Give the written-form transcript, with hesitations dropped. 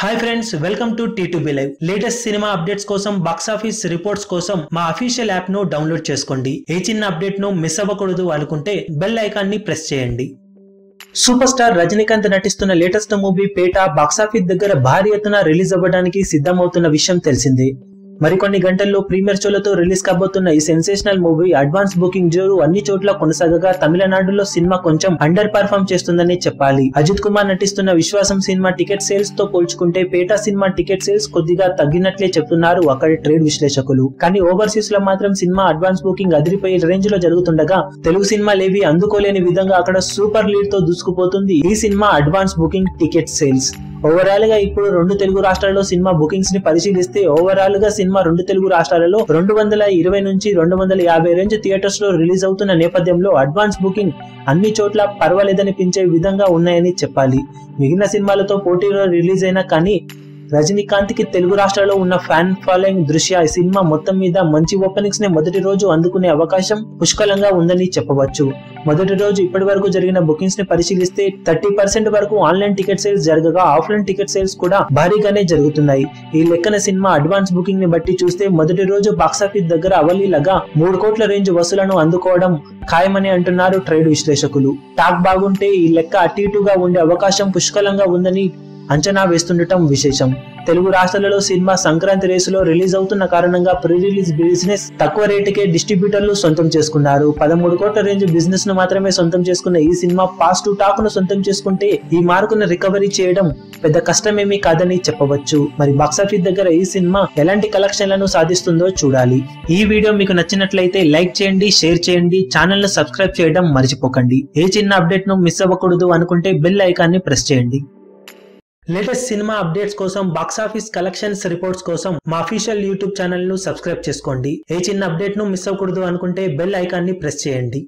Hi friends, welcome to T2B Live. Latest cinema updates కోసం, box office reports కోసం మా official app ను download చేసుకోండి. ఏ చిన్న అప్డేట్ ను మిస్ అవ్వకూడదు అనుకుంటే బెల్ ఐకాన్ ని ప్రెస్ చేయండి. సూపర్ స్టార్ రజనీకాంత్ నటిస్తున్న లేటెస్ట్ మూవీ పేట బాక్స్ ఆఫీస్ దగ్గర భారీ ఎత్తున రిలీజ్ అవ్వడానికి సిద్ధమవుతున్న విషయం తెలిసిందే. మరికొన్ని గంటల్లో ప్రీమియర్ షోలతో రిలీజ్ కాబోతున్న ఈ సెన్సేషనల్ మూవీ అడ్వాన్స్ బుకింగ్ జోరు అన్ని చోట్ల కొనసాగగా తమిళనాడులో సినిమా కొంచెం అండర్ పర్ఫార్మ్ చేస్తుందని చెప్పాలి. అజిత్ కుమార్ నటిస్తున్న విశ్వాసం సినిమా టికెట్ సేల్స్ తో పోల్చుకుంటే పేట సినిమా టికెట్ సేల్స్ కొద్దిగా తగ్గినట్లే చెప్తున్నారు అక్కడి ట్రేడ్ విశ్లేషకులు. కానీ ఓవర్సీస్ లో మాత్రం సినిమా అడ్వాన్స్ బుకింగ్ అదిరిపోయే రేంజ్ లో జరుగుతుండగా తెలుగు సినిమాలేవి అందుకోలేని విధంగా అక్కడ సూపర్ లీడ్ తో దూసుకుపోతుంది ఈ cinema advance booking ticket sales. Overall గా ఇప్పుడు రెండు తెలుగు రాష్ట్రాల్లో సినిమా బుకింగ్స్ ని పరిశీలిస్తే ఓవరాల్ గా సినిమా రెండు తెలుగు రాష్ట్రాలలో 220 నుంచి 250 రేంజ్ థియేటర్స్ లో రిలీజ్ అవుతున్న నేపథ్యంలో అడ్వాన్స్ బుకింగ్ అన్ని చోట్ల పర్వాలేదనిపించే విధంగా ఉన్నాయని చెప్పాలి. మిగిలిన సినిమాలతో పోటీలో రిలీజ్ అయినా కానీ రజనీకాంత్ కి తెలుగు రాష్ట్రాల్లో ఉన్న ఫ్యాన్ ఫాలోయింగ్ దృష్ట్యా ఈ సినిమా మొత్తం మీద మంచి ఓపెనింగ్స్ ని మొదటి రోజు అందుకునే అవకాశం పుష్కలంగా ఉందని చెప్పవచ్చు. మొదటి రోజు ఇప్పటి వరకు జరిగిన బుకింగ్స్ ని పరిశీలిస్తే 30% వరకు ఆన్లైన్ టికెట్ సేల్స్ జరగగా ఆఫ్లైన్ టికెట్ సేల్స్ కూడా భారీగానే జరుగుతున్నాయి. ఈ లెక్కన సినిమా అడ్వాన్స్ బుకింగ్ ని బట్టి చూస్తే మొదటి రోజు బాక్సాఫీస్ దగ్గర అవలీలగా 3 కోట్ల రేంజ్ వసూలను అందుకోవడం ఖాయమని అంటున్నారు ట్రేడ్ విశ్లేషకులు. టాక్ బాగుంటే ఈ లెక్క అటు ఇటుగా ఉండే అవకాశం పుష్కలంగా ఉందని అంచనా వేస్తుండటం విశేషం. తెలుగు రాష్ట్రాలలో సినిమా సంక్రాంతి రేసులో రిలీజ్ అవుతున్న కారణంగా ప్రీ రిలీజ్ బిజినెస్ తక్కువ రేటుకే డిస్ట్రిబ్యూటర్లు సొంతం చేసుకున్నారు. 13 కోట్ల రేంజ్ బిజినెస్ ను మాత్రమే సొంతం చేసుకున్న ఈ సినిమా పాజిటివ్ టాక్ ను సొంతం చేసుకుంటే ఈ మార్కును రికవరీ చేయడం పెద్ద కష్టమేమీ కాదని చెప్పవచ్చు. మరి బాక్సాఫీస్ దగ్గర ఈ సినిమా ఎలాంటి కలెక్షన్లను సాధిస్తుందో చూడాలి. ఈ వీడియో మీకు నచ్చినట్లయితే లైక్ చేయండి, షేర్ చేయండి, ఛానల్ ను సబ్స్క్రైబ్ చేయడం మర్చిపోకండి. ఏ చిన్న అప్డేట్ ను మిస్ అవ్వకూడదు అనుకుంటే బెల్ ఐకాన్ ని ప్రెస్ చేయండి. లేటెస్ట్ సినిమా అప్డేట్స్ కోసం, బాక్స్ ఆఫీస్ కలెక్షన్స్ రిపోర్ట్స్ కోసం మా అఫీషియల్ యూట్యూబ్ ఛానల్ ను సబ్స్క్రైబ్ చేసుకోండి. ఏ చిన్న అప్డేట్ ను మిస్ అవ్వకూడదు అనుకుంటే బెల్ ఐకాన్ ని ప్రెస్ చేయండి.